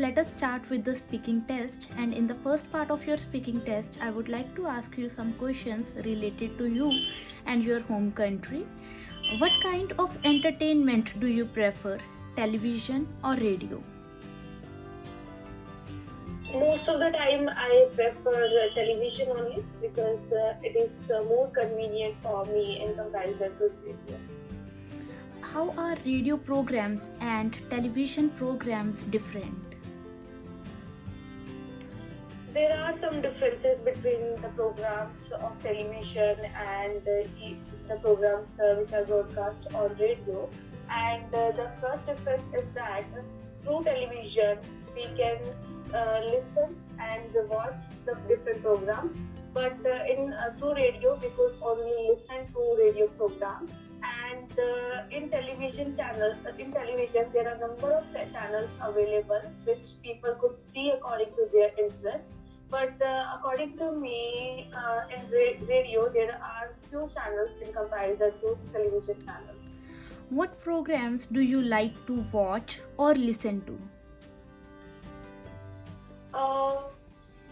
let us start with the speaking test, and in the first part of your speaking test I would like to ask you some questions related to you and your home country. What kind of entertainment do you prefer, television or radio? Most of the time I prefer television only because it is more convenient for me in comparison to radio. How are radio programs and television programs different? There are some differences between the programs of television and the programs which are broadcast on radio. And the first difference is that through television we can listen and watch the different programs, but in through radio we could only listen to radio programs. And in television there are a number of channels available which people could see according to their interest. But according to me, in radio there are few channels in comparison to television channels. What programs do you like to watch or listen to?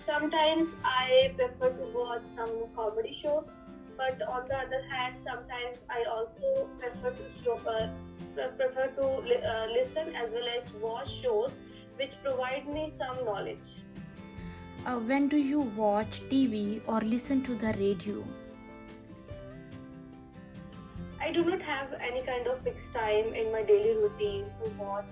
Sometimes I prefer to watch some comedy shows, but on the other hand, sometimes I also prefer to listen as well as watch shows which provide me some knowledge. When do you watch TV or listen to the radio? I do not have any kind of fixed time in my daily routine to watch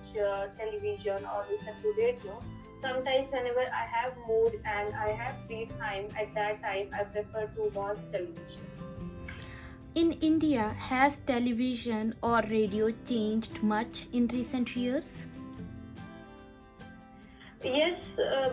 television or listen to radio. Sometimes whenever I have mood and I have free time, at that time I prefer to watch television. In India, has television or radio changed much in recent years? Yes,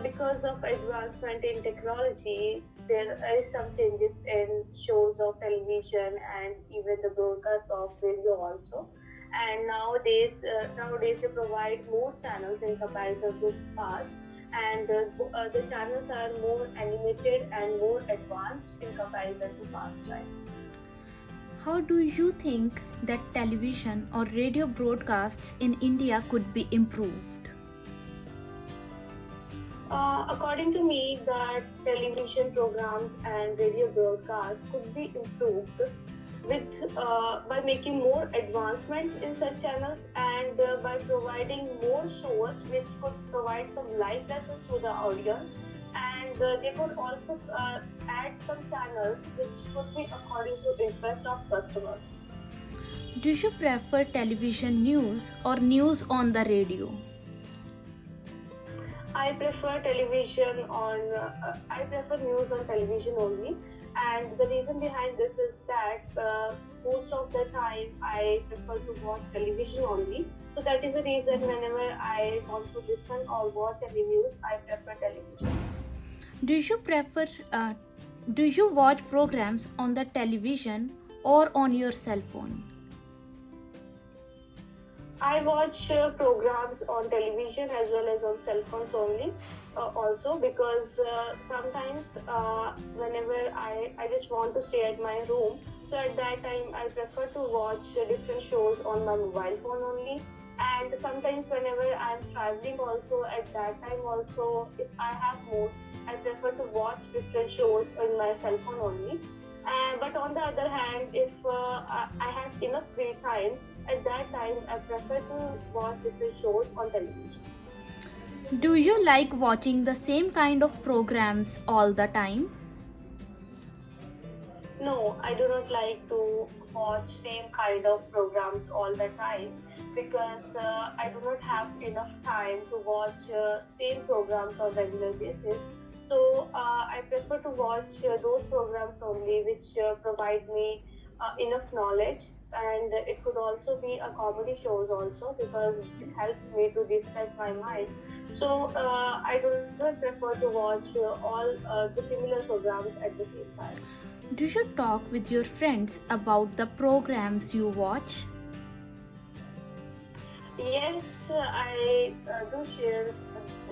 because of advancement in technology, there is some changes in shows of television and even the broadcast of radio also. And nowadays they provide more channels in comparison to past, and the channels are more animated and more advanced in comparison to past time. How do you think that television or radio broadcasts in India could be improved? According to me, that television programs and radio broadcasts could be improved with by making more advancements in such channels, and by providing more shows which could provide some live lessons to the audience, and they could also add some channels which could be according to interest of customers. Do you prefer television news or news on the radio? I prefer news on television only, and the reason behind this is that most of the time I prefer to watch television only. So that is the reason whenever I want to listen or watch any news, I prefer television. Do you watch programs on the television or on your cell phone? I watch programs on television as well as on cell phones only, also because sometimes whenever I just want to stay at my room, so at that time I prefer to watch different shows on my mobile phone only. And sometimes whenever I'm traveling also, at that time also, if I have mood, I prefer to watch different shows on my cell phone only. But on the other hand, if I have enough free time, at that time I prefer to watch different shows on television. Do you like watching the same kind of programs all the time? No, I do not like to watch same kind of programs all the time because I do not have enough time to watch same programs on regular basis. So I prefer to watch those programs only which provide me enough knowledge, and it could also be a comedy shows also because it helps me to distract my mind. So I do not prefer to watch all the similar programs at the same time. Do you talk with your friends about the programs you watch? Yes, I do share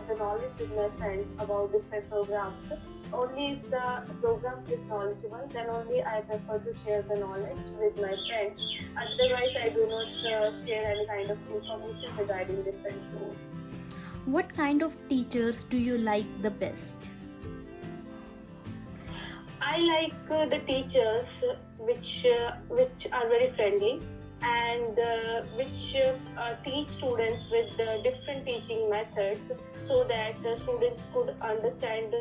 the knowledge with my friends about different programs. Only if the program is knowledgeable, then only I prefer to share the knowledge with my friends. Otherwise, I do not share any kind of information regarding different shows. What kind of teachers do you like the best? I like the teachers which are very friendly and which teach students with different teaching methods so that students could understand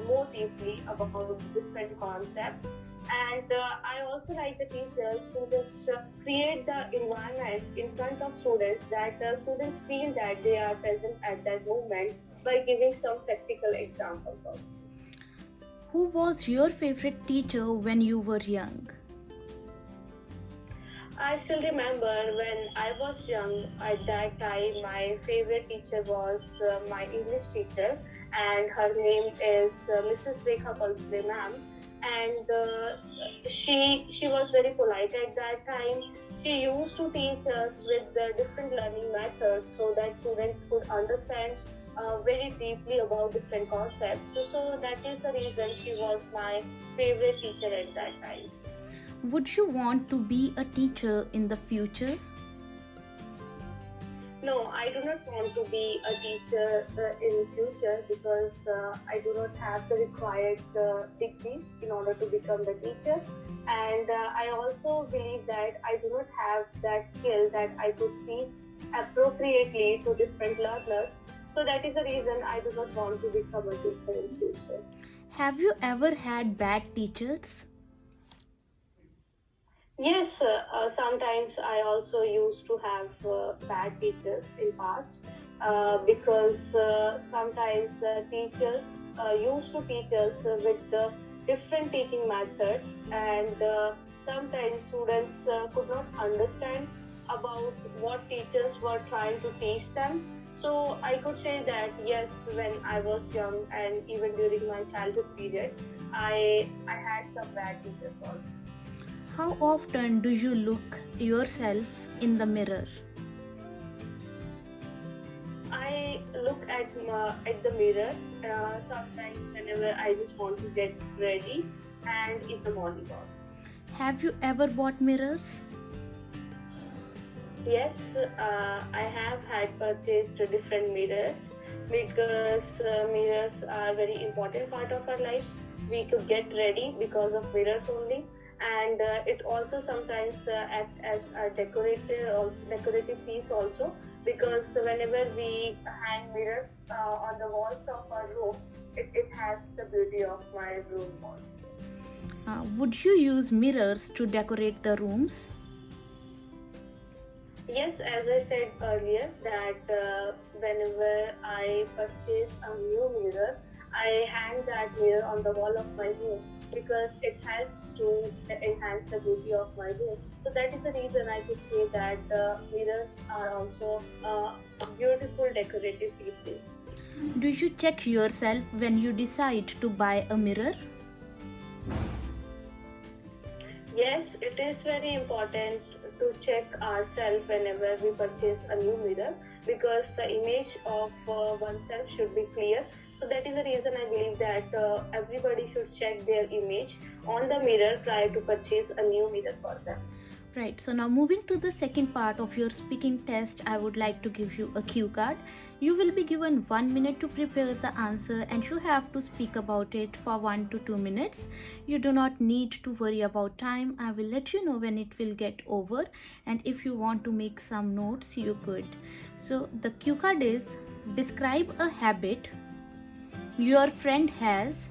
more deeply about different concepts. And I also like the teachers who just create the environment in front of students that students feel that they are present at that moment by giving some practical examples of. Who was your favorite teacher when you were young? I still remember when I was young, at that time, my favorite teacher was my English teacher, and her name is Mrs. Rekha Palsre ma'am. And she was very polite at that time. She used to teach us with the different learning methods so that students could understand very deeply about different concepts. So that is the reason she was my favorite teacher at that time. Would you want to be a teacher in the future? No, I do not want to be a teacher in future because I do not have the required degrees in order to become the teacher. And I also believe that I do not have that skill that I could teach appropriately to different learners. So that is the reason I do not want to become a teacher in future. Have you ever had bad teachers? Yes, sometimes I also used to have bad teachers in past because sometimes teachers used to teach us with different teaching methods, and sometimes students could not understand about what teachers were trying to teach them. So I could say that yes, when I was young and even during my childhood period, I had some bad teachers also. How often do you look yourself in the mirror? I look at the mirror sometimes whenever I just want to get ready and in the morning also. Have you ever bought mirrors? Yes, I have had purchased different mirrors because mirrors are very important part of our life. We could get ready because of mirrors only, and it also sometimes act as a decorative piece also because whenever we hang mirrors on the walls of our room, it has the beauty of my room also. Would you use mirrors to decorate the rooms? Yes, as I said earlier, that whenever I purchase a new mirror, I hang that mirror on the wall of my room because it helps to enhance the beauty of my room. So that is the reason I could say that mirrors are also beautiful decorative pieces. Do you check yourself when you decide to buy a mirror? Yes, it is very important to check ourselves whenever we purchase a new mirror because the image of oneself should be clear. So that is the reason I believe that everybody should check their image on the mirror prior to purchase a new mirror for them. Right, so now moving to the second part of your speaking test, I would like to give you a cue card. You will be given 1 minute to prepare the answer and you have to speak about it for 1 to 2 minutes. You do not need to worry about time. I will let you know when it will get over, and if you want to make some notes, you could. So the cue card is: describe a habit your friend has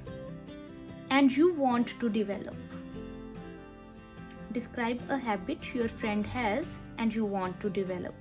and you want to develop. Describe a habit your friend has and you want to develop.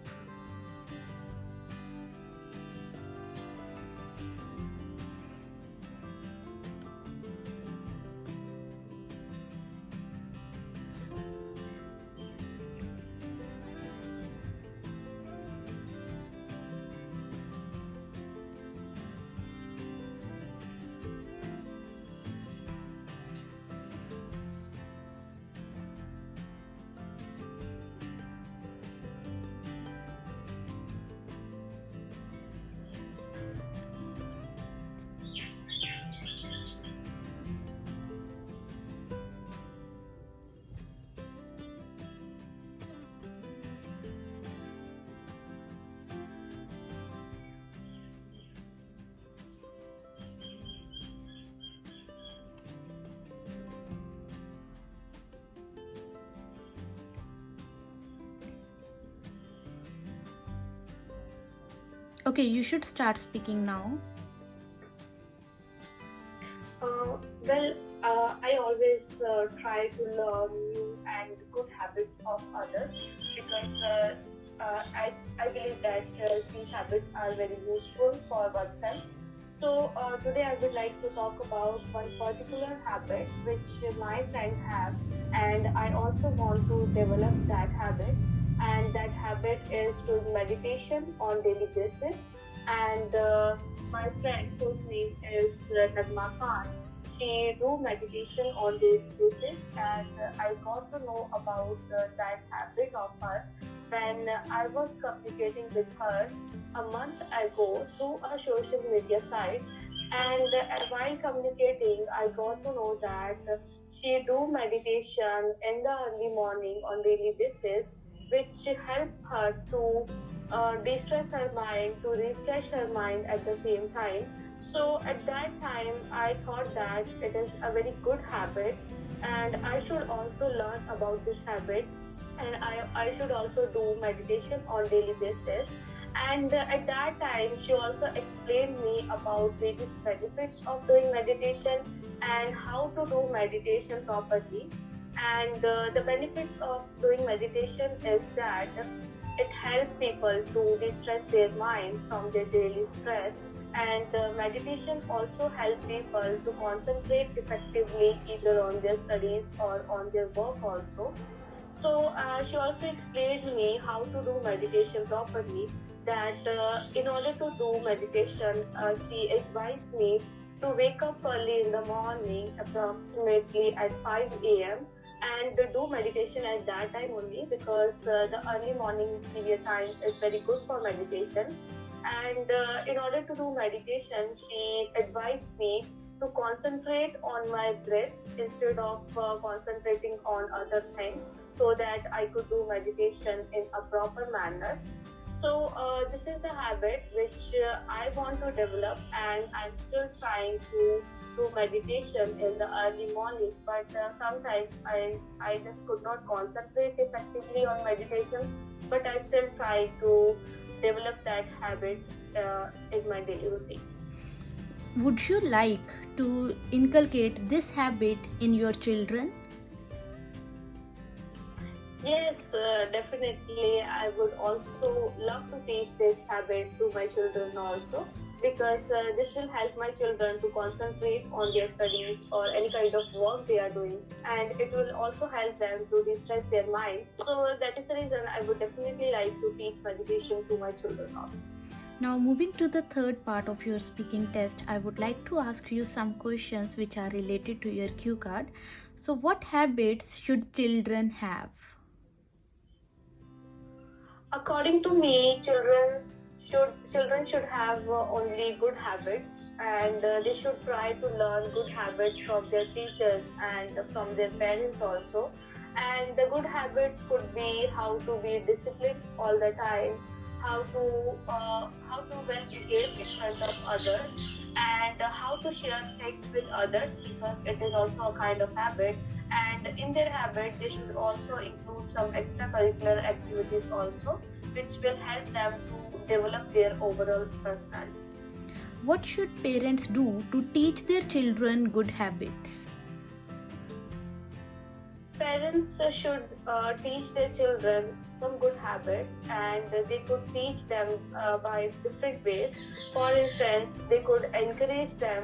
Okay, you should start speaking now. Well, I always try to learn new and good habits of others because I believe that these habits are very useful for oneself. So today I would like to talk about one particular habit which my friend have, and I also want to develop that habit. And that habit is doing meditation on daily basis. And my friend, whose name is Nagma Khan, she do meditation on daily basis, and I got to know about that habit of her when I was communicating with her a month ago through a social media site. And while communicating, I got to know that she do meditation in the early morning on daily basis, which help her to de-stress her mind, to refresh her mind at the same time. So at that time, I thought that it is a very good habit, and I should also learn about this habit, and I should also do meditation on daily basis. And at that time, she also explained me about various benefits of doing meditation and how to do meditation properly. And the benefits of doing meditation is that it helps people to de-stress their mind from their daily stress, and meditation also helps people to concentrate effectively either on their studies or on their work also. So she also explained me how to do meditation properly. That in order to do meditation, she advised me to wake up early in the morning, approximately at 5 a.m., and do meditation at that time only, because the early morning period time is very good for meditation. And in order to do meditation, she advised me to concentrate on my breath instead of concentrating on other things, so that I could do meditation in a proper manner. So this is the habit which I want to develop, and I'm still trying to do meditation in the early morning. But sometimes I just could not concentrate effectively on meditation. But I still try to develop that habit in my daily routine. Would you like to inculcate this habit in your children? Yes, definitely. I would also love to teach this habit to my children also, because this will help my children to concentrate on their studies or any kind of work they are doing, and it will also help them to distress their mind. So that is the reason I would definitely like to teach meditation to my children also. Now, moving to the third part of your speaking test, I would like to ask you some questions which are related to your cue card. So, what habits should children have? According to me, children should have only good habits, and they should try to learn good habits from their teachers and from their parents also. And the good habits could be how to be disciplined all the time, how to well behave in front of others, and how to share things with others, because it is also a kind of habit. And in their habit, they should also include some extracurricular activities also, which will help them to develop their overall personality. What should parents do to teach their children good habits? Parents should teach their children some good habits, and they could teach them by different ways. For instance, they could encourage them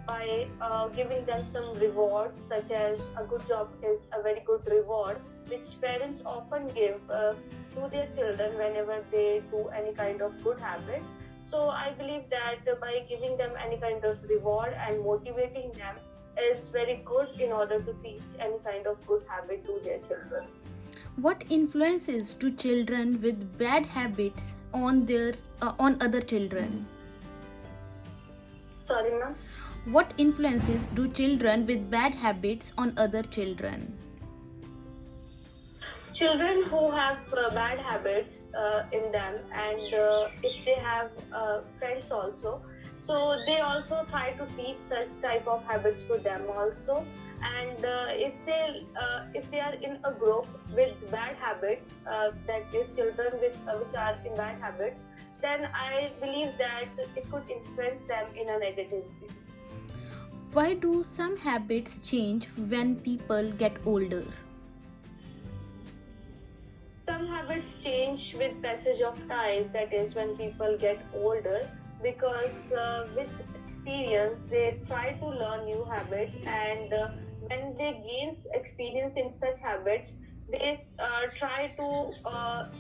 by giving them some rewards, such as a good job is a very good reward, which parents often give to their children whenever they do any kind of good habit. So I believe that by giving them any kind of reward and motivating them is very good in order to teach any kind of good habit to their children. What influences do children with bad habits on other children? Sorry, ma'am. What influences do children with bad habits on other children? Children who have bad habits in them, and if they have friends also, so they also try to teach such type of habits to them also. And if they are in a group with bad habits, that is children with which are in bad habits, then I believe that it could influence them in a negative way. Why do some habits change when people get older? Some habits change with passage of time, that is when people get older, because with experience they try to learn new habits, and when they gain experience in such habits, they try to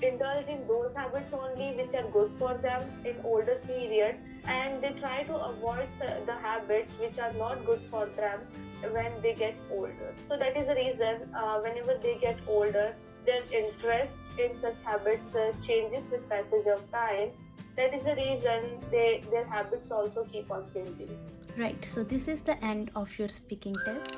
indulge in those habits only which are good for them in older period, and they try to avoid the habits which are not good for them when they get older. So that is the reason whenever they get older, their interest in such habits changes with passage of time. That is the reason their habits also keep on changing. Right, so this is the end of your speaking test.